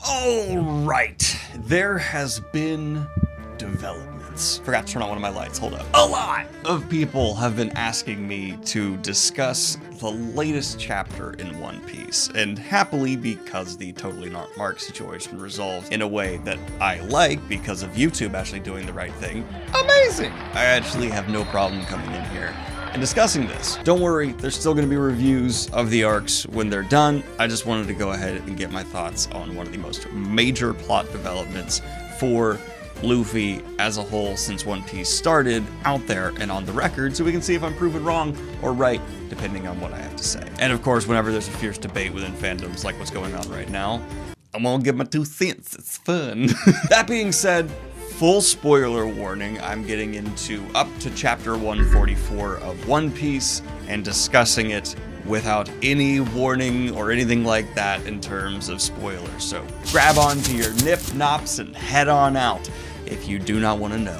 All right, there has been developments. Forgot to turn on one of my lights, hold up. A lot of people have been asking me to discuss the latest chapter in One Piece, and happily, because the Totally Not Mark situation resolved in a way that I like because of YouTube actually doing the right thing, amazing! I actually have no problem coming in here and discussing this. Don't worry, there's still going to be reviews of the arcs when they're done. I just wanted to go ahead and get my thoughts on one of the most major plot developments for Luffy as a whole since One Piece started out there and on the record, so we can see if I'm proven wrong or right, depending on what I have to say. And of course, whenever there's a fierce debate within fandoms like what's going on right now, I'm gonna give my 2 cents, it's fun. That being said, full spoiler warning, I'm getting into up to chapter 144 of One Piece and discussing it without any warning or anything like that in terms of spoilers. So grab onto your nip nops and head on out if you do not want to know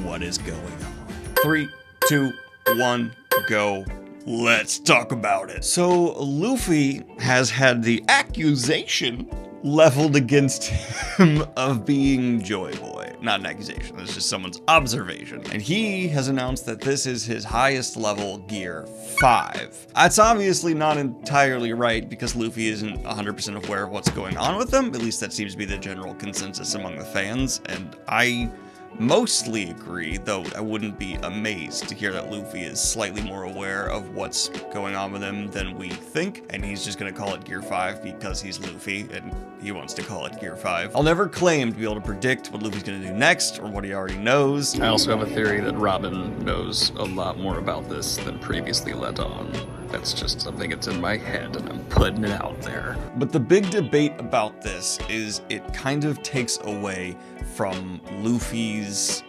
what is going on. 3, 2, 1, go. Let's talk about it. So Luffy has had the accusation leveled against him of being Joy Boy. Not an accusation, it's just someone's observation. And he has announced that this is his highest level gear 5. That's obviously not entirely right because Luffy isn't 100% aware of what's going on with them. At least that seems to be the general consensus among the fans. And I mostly agree, though I wouldn't be amazed to hear that Luffy is slightly more aware of what's going on with him than we think, and he's just gonna call it Gear 5 because he's Luffy and he wants to call it Gear 5. I'll never claim to be able to predict what Luffy's gonna do next or what he already knows. I also have a theory that Robin knows a lot more about this than previously let on. That's just something that's in my head and I'm putting it out there. But the big debate about this is it kind of takes away from Luffy's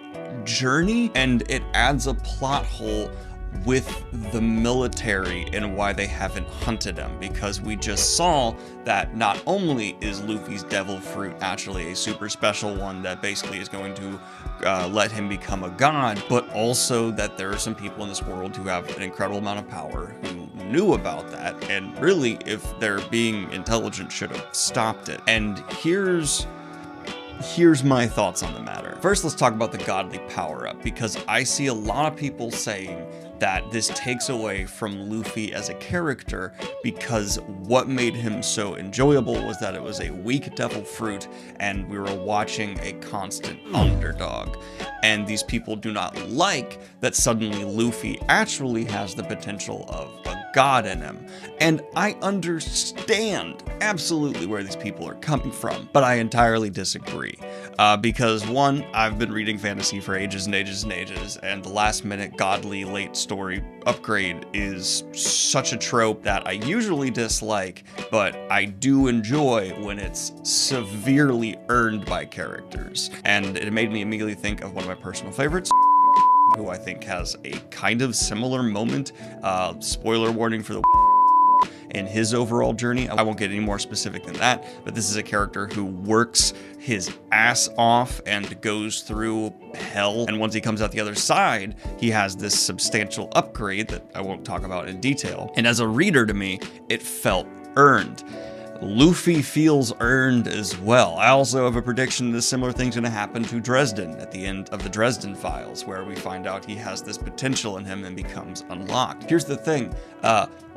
journey and it adds a plot hole with the military and why they haven't hunted him, because we just saw that not only is Luffy's devil fruit actually a super special one that basically is going to let him become a god, but also that there are some people in this world who have an incredible amount of power who knew about that, and really, if they're being intelligent, should have stopped it. And here's my thoughts on the matter. First, let's talk about the godly power-up, because I see a lot of people saying that this takes away from Luffy as a character because what made him so enjoyable was that it was a weak devil fruit and we were watching a constant underdog. And these people do not like that suddenly Luffy actually has the potential of a god in him. And I understand absolutely where these people are coming from, but I entirely disagree. Because one, I've been reading fantasy for ages and ages and ages, and the last minute godly late story upgrade is such a trope that I usually dislike, but I do enjoy when it's severely earned by characters. And it made me immediately think of one of my personal favorites, who I think has a kind of similar moment. Spoiler warning for the in his overall journey. I won't get any more specific than that, but this is a character who works his ass off and goes through hell, and once he comes out the other side, he has this substantial upgrade that I won't talk about in detail. And as a reader, to me, it felt earned. Luffy feels earned as well. I also have a prediction that a similar thing's going to happen to Dresden at the end of the Dresden Files, where we find out he has this potential in him and becomes unlocked. Here's the thing,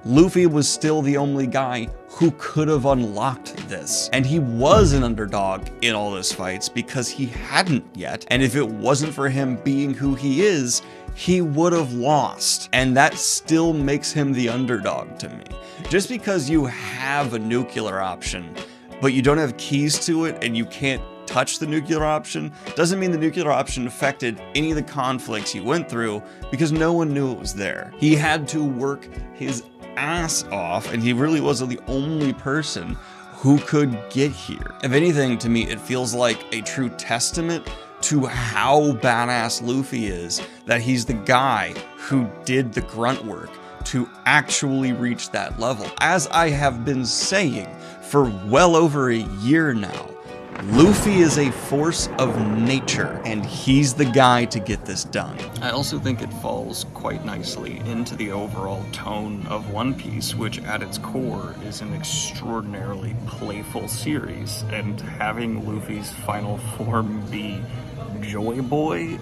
Luffy was still the only guy who could have unlocked this. And he was an underdog in all those fights because he hadn't yet. And if it wasn't for him being who he is, he would have lost. And that still makes him the underdog to me. Just because you have a nuclear option, but you don't have keys to it and you can't touch the nuclear option, doesn't mean the nuclear option affected any of the conflicts he went through because no one knew it was there. He had to work his ass off, and he really was the only person who could get here. If anything, to me, it feels like a true testament to how badass Luffy is, that he's the guy who did the grunt work to actually reach that level. As I have been saying for well over a year now, Luffy is a force of nature, and he's the guy to get this done. I also think it falls quite nicely into the overall tone of One Piece, which at its core is an extraordinarily playful series, and having Luffy's final form be Joy Boy,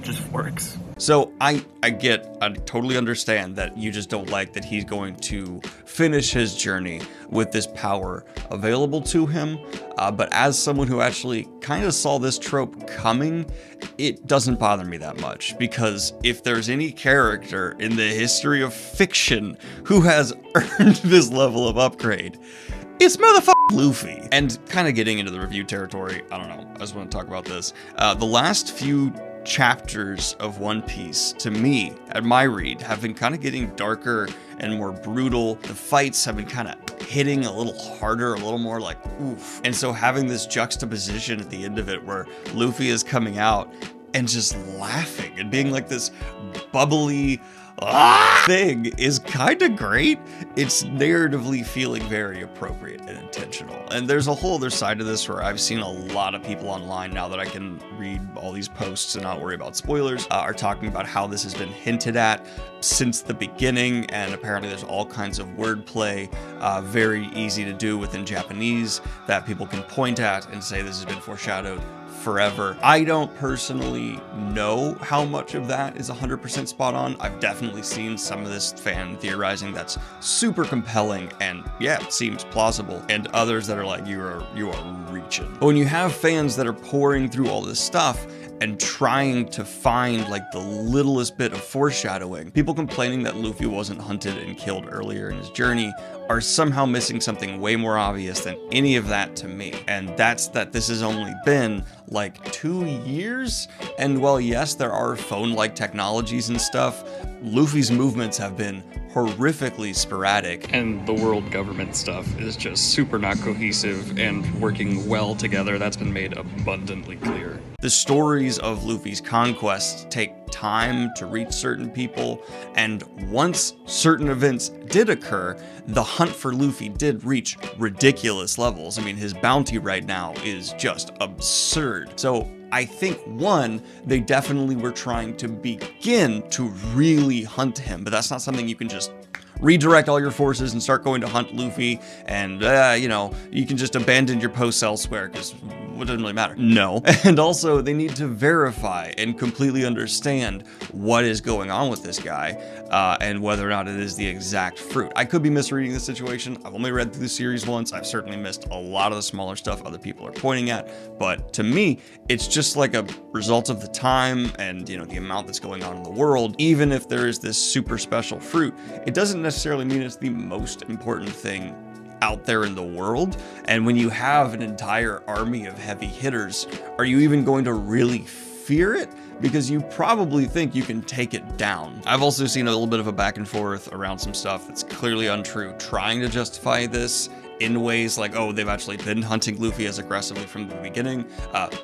just works. So I totally understand that you just don't like that he's going to finish his journey with this power available to him. But as someone who actually kind of saw this trope coming, it doesn't bother me that much, because if there's any character in the history of fiction who has earned this level of upgrade, it's motherfucking Luffy. And kind of getting into the review territory, I don't know, I just want to talk about this. The last few chapters of One Piece, to me, at my read, have been kind of getting darker and more brutal. The fights have been kind of hitting a little harder, a little more like oof. And so having this juxtaposition at the end of it where Luffy is coming out and just laughing and being like this bubbly thing is kind of great. It's narratively feeling very appropriate and intentional. And there's a whole other side to this where I've seen a lot of people online, now that I can read all these posts and not worry about spoilers, are talking about how this has been hinted at since the beginning, and apparently there's all kinds of wordplay, very easy to do within Japanese, that people can point at and say this has been foreshadowed forever. I don't personally know how much of that is 100% spot on. I've definitely seen some of this fan theorizing that's super compelling and yeah, it seems plausible, and others that are like, you are reaching. But when you have fans that are pouring through all this stuff and trying to find like the littlest bit of foreshadowing, people complaining that Luffy wasn't hunted and killed earlier in his journey are somehow missing something way more obvious than any of that to me. And that's that this has only been like 2 years. And while yes, there are phone-like technologies and stuff, Luffy's movements have been horrifically sporadic. And the world government stuff is just super not cohesive and working well together. That's been made abundantly clear. The stories of Luffy's conquests take time to reach certain people, and once certain events did occur, the hunt for Luffy did reach ridiculous levels. I mean, his bounty right now is just absurd. So I think, one, they definitely were trying to begin to really hunt him, but that's not something you can just redirect all your forces and start going to hunt Luffy and, you can just abandon your posts elsewhere because it doesn't really matter. No. And also, they need to verify and completely understand what is going on with this guy and whether or not it is the exact fruit. I could be misreading the situation. I've only read through the series once. I've certainly missed a lot of the smaller stuff other people are pointing at, but to me, it's just like a result of the time and, the amount that's going on in the world. Even if there is this super special fruit, it doesn't necessarily mean it's the most important thing out there in the world. And when you have an entire army of heavy hitters, are you even going to really fear it? Because you probably think you can take it down. I've also seen a little bit of a back and forth around some stuff that's clearly untrue, trying to justify this in ways like, oh, they've actually been hunting Luffy as aggressively from the beginning.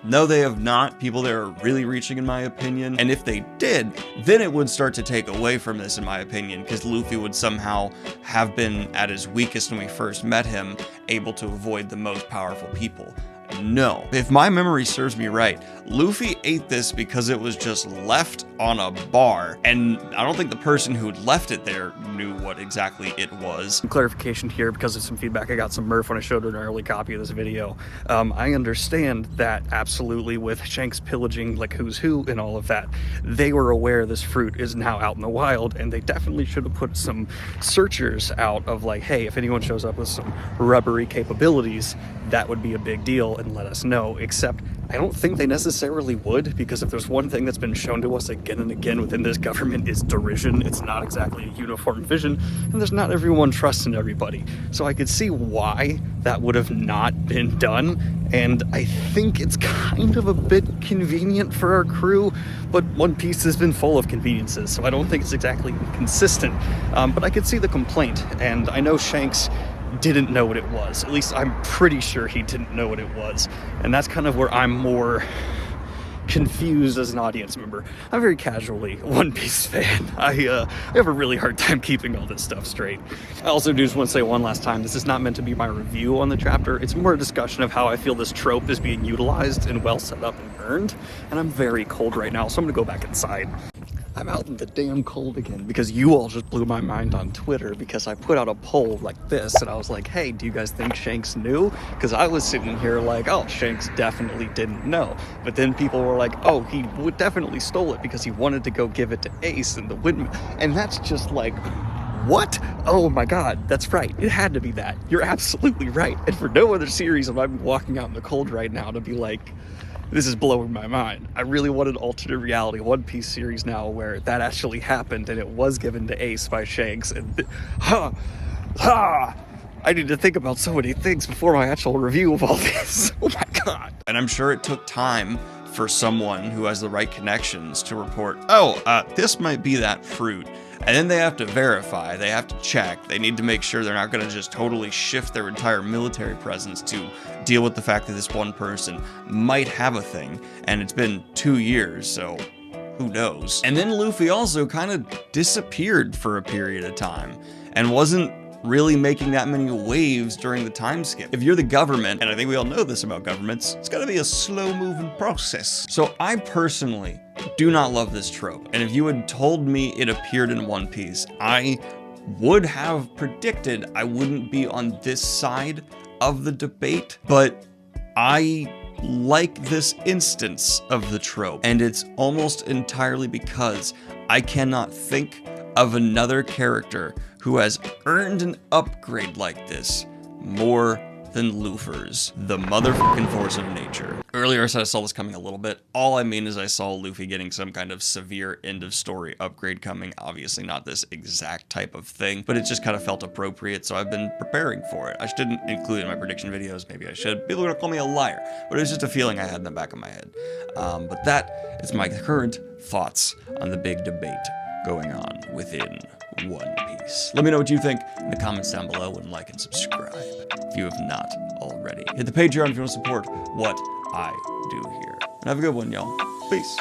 No, they have not. People there are really reaching, in my opinion. And if they did, then it would start to take away from this, in my opinion, because Luffy would somehow have been at his weakest when we first met him, able to avoid the most powerful people. No. If my memory serves me right, Luffy ate this because it was just left on a bar, and I don't think the person who left it there knew what exactly it was. Some clarification here because of some feedback I got from Murph when I showed her an early copy of this video. I understand that absolutely with Shanks pillaging like who's who and all of that, they were aware this fruit is now out in the wild, and they definitely should have put some searchers out of like, hey, if anyone shows up with some rubbery capabilities, that would be a big deal and let us know. Except I don't think they necessarily would, because if there's one thing that's been shown to us again and again within this government is derision. It's not exactly a uniform vision, and there's not everyone trusting everybody. So I could see why that would have not been done, and I think it's kind of a bit convenient for our crew, but One Piece has been full of conveniences, so I don't think it's exactly consistent. But I could see the complaint, and I know Shanks didn't know what it was. At least I'm pretty sure he didn't know what it was. And that's kind of where I'm more confused as an audience member. I'm very casually a One Piece fan. I have a really hard time keeping all this stuff straight. I also do just want to say one last time, this is not meant to be my review on the chapter. It's more a discussion of how I feel this trope is being utilized and well set up and earned. And I'm very cold right now, so I'm gonna go back inside. I'm out in the damn cold again because you all just blew my mind on Twitter because I put out a poll like this and I was like, hey, do you guys think Shanks knew? Because I was sitting here like, oh, Shanks definitely didn't know. But then people were like, oh, he would definitely stole it because he wanted to go give it to Ace and the windmill. And that's just like, what? Oh my god, that's right. It had to be that. You're absolutely right. And for no other series am I walking out in the cold right now to be like, this is blowing my mind. I really want an alternate reality One Piece series now where that actually happened and it was given to Ace by Shanks. And I need to think about so many things before my actual review of all this. Oh my god. And I'm sure it took time for someone who has the right connections to report, oh, this might be that fruit. And then they have to verify, they have to check, they need to make sure they're not going to just totally shift their entire military presence to deal with the fact that this one person might have a thing, and it's been 2 years, so who knows. And then Luffy also kind of disappeared for a period of time, and wasn't really making that many waves during the time skip. If you're the government, and I think we all know this about governments, it's gotta be a slow-moving process. So I personally do not love this trope, and if you had told me it appeared in One Piece, I would have predicted I wouldn't be on this side of the debate, but I like this instance of the trope, and it's almost entirely because I cannot think of another character who has earned an upgrade like this more than Luffy's, the motherfucking force of nature. Earlier I said I saw this coming a little bit. All I mean is I saw Luffy getting some kind of severe end of story upgrade coming. Obviously not this exact type of thing, but it just kind of felt appropriate, so I've been preparing for it. I didn't include it in my prediction videos, maybe I should. People are gonna call me a liar, but it was just a feeling I had in the back of my head. But that is my current thoughts on the big debate going on within One Piece. Let me know what you think in the comments down below, and like and subscribe if you have not already. Hit the Patreon if you want to support what I do here. And have a good one, y'all. Peace.